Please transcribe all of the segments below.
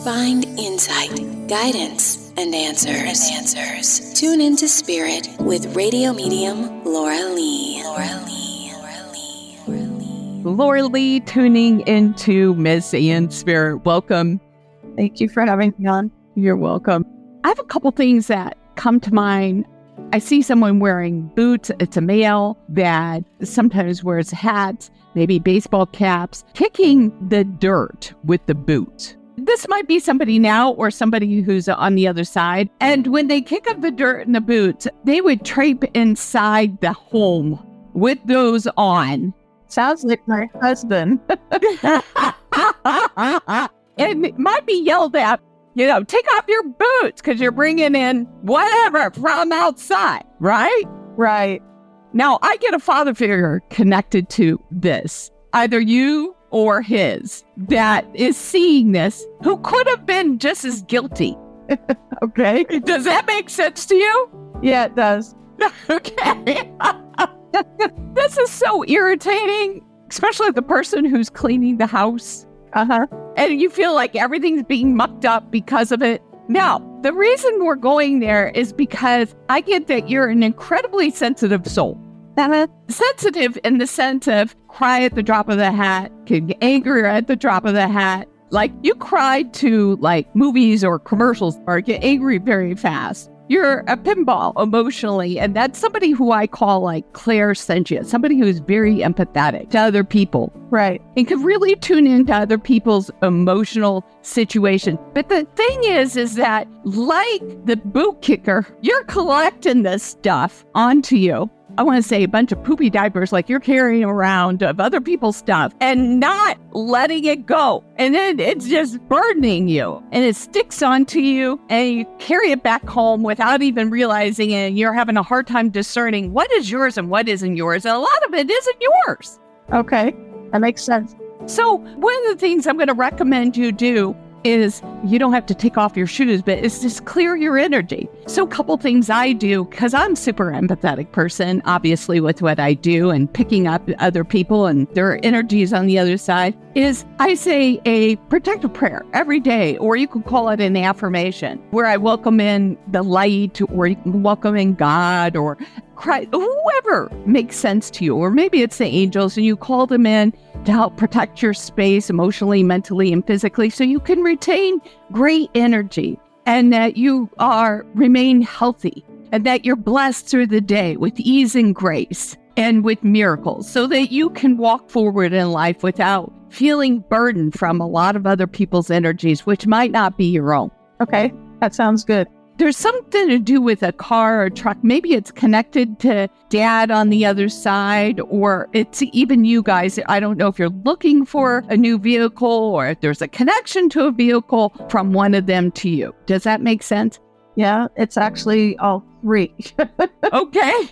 Find insight, guidance, and answers. Tune into Spirit with radio medium Laura Lee. Laura Lee tuning into Miss Ian Spirit. Welcome. Thank you for having me on. You're welcome. I have a couple things that come to mind. I see someone wearing boots. It's a male that sometimes wears hats, maybe baseball caps, kicking the dirt with the boot. This might be somebody now or somebody who's on the other side. And when they kick up the dirt in the boots, they would trape inside the home with those on. Sounds like my husband. And it might be yelled at, take off your boots because you're bringing in whatever from outside, right? Right. Now, I get a father figure connected to this, either you or his, that is seeing this, who could have been just as guilty. Okay. Does that make sense to you? Yeah, it does. Okay. This is so irritating, especially the person who's cleaning the house. Uh-huh. And you feel like everything's being mucked up because of it. Now, the reason we're going there is because I get that you're an incredibly sensitive soul. Sensitive in the sense of cry at the drop of the hat, can get angry at the drop of the hat. Like you cry to like movies or commercials or get angry very fast. You're a pinball emotionally, and that's somebody who I call like clairsentient, somebody who's very empathetic to other people. Right. And can really tune into other people's emotional situation. But the thing is that like the boot kicker, you're collecting this stuff onto you. I want to say a bunch of poopy diapers like you're carrying around of other people's stuff and not letting it go. And then it's just burdening you and it sticks onto you and you carry it back home without even realizing it. And you're having a hard time discerning what is yours and what isn't yours. And a lot of it isn't yours. Okay. That makes sense. So one of the things I'm going to recommend you do is you don't have to take off your shoes, but it's just clear your energy. So a couple things I do, because I'm super empathetic person, obviously with what I do and picking up other people and their energies on the other side, is I say a protective prayer every day, or you could call it an affirmation, where I welcome in the light, or you can welcome in God, or Christ, whoever makes sense to you, or maybe it's the angels and you call them in to help protect your space emotionally, mentally, and physically so you can retain great energy and that you remain healthy and that you're blessed through the day with ease and grace and with miracles so that you can walk forward in life without feeling burdened from a lot of other people's energies, which might not be your own. Okay, that sounds good. There's something to do with a car or a truck. Maybe it's connected to dad on the other side, or it's even you guys. I don't know if you're looking for a new vehicle or if there's a connection to a vehicle from one of them to you. Does that make sense? Yeah, it's actually all three. Okay.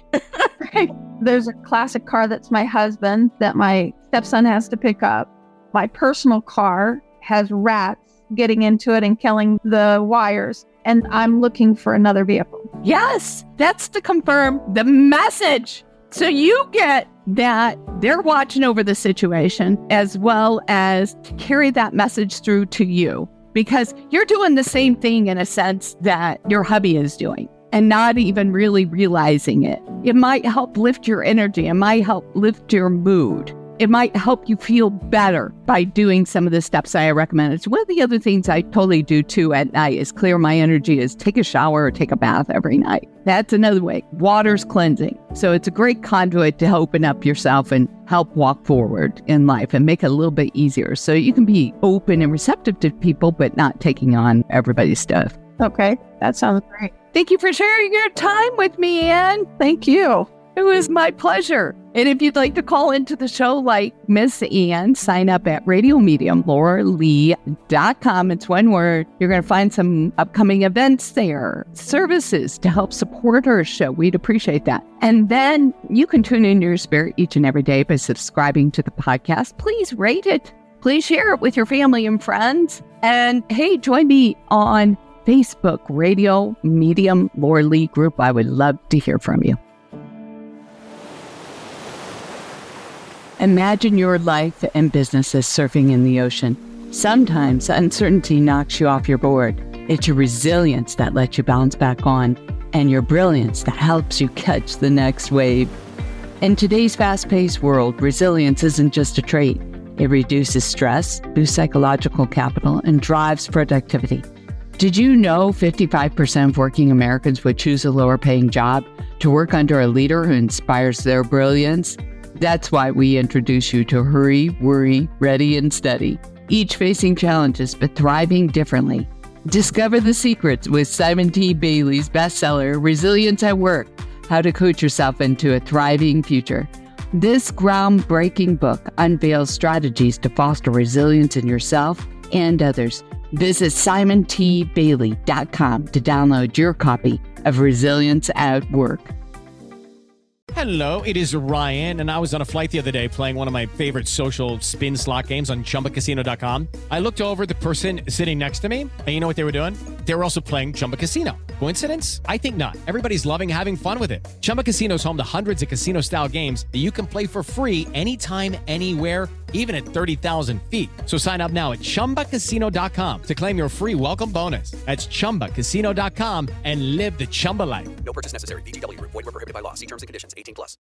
Right. There's a classic car that's my husband that my stepson has to pick up. My personal car has rats getting into it and killing the wires. And I'm looking for another vehicle. Yes, that's to confirm the message. So you get that they're watching over the situation as well as to carry that message through to you, because you're doing the same thing in a sense that your hubby is doing and not even really realizing it. It might help lift your energy. It might help lift your mood. It might help you feel better by doing some of the steps I recommend. It's one of the other things I totally do too at night is clear my energy, is take a shower or take a bath every night. That's another way. Water's cleansing. So it's a great conduit to open up yourself and help walk forward in life and make it a little bit easier so you can be open and receptive to people, but not taking on everybody's stuff. Okay, that sounds great. Thank you for sharing your time with me, Ann. Thank you. It was my pleasure. And if you'd like to call into the show like Miss Ian, sign up at radiomediumlauralee.com. It's one word. You're going to find some upcoming events there, services to help support our show. We'd appreciate that. And then you can tune into your spirit each and every day by subscribing to the podcast. Please rate it. Please share it with your family and friends. And hey, join me on Facebook, Radio Medium Laura Lee Group. I would love to hear from you. Imagine your life and business as surfing in the ocean. Sometimes uncertainty knocks you off your board. It's your resilience that lets you bounce back on, and your brilliance that helps you catch the next wave. In today's fast-paced world, resilience isn't just a trait. It reduces stress, boosts psychological capital, and drives productivity. Did you know 55% of working Americans would choose a lower-paying job to work under a leader who inspires their brilliance? That's why we introduce you to Hurry, Worry, Ready, and Steady, each facing challenges but thriving differently. Discover the secrets with Simon T. Bailey's bestseller, Resilience at Work: How to Coach Yourself into a Thriving Future. This groundbreaking book unveils strategies to foster resilience in yourself and others. Visit simontbailey.com to download your copy of Resilience at Work. Hello, it is Ryan, and I was on a flight the other day playing one of my favorite social spin slot games on ChumbaCasino.com. I looked over at the person sitting next to me, and you know what they were doing? They were also playing Chumba Casino. Coincidence? I think not. Everybody's loving having fun with it. Chumba Casino is home to hundreds of casino-style games that you can play for free anytime, anywhere, even at 30,000 feet. So sign up now at ChumbaCasino.com to claim your free welcome bonus. That's ChumbaCasino.com and live the Chumba life. No purchase necessary. VGW Group. Void where prohibited by law. See terms and conditions. 18+.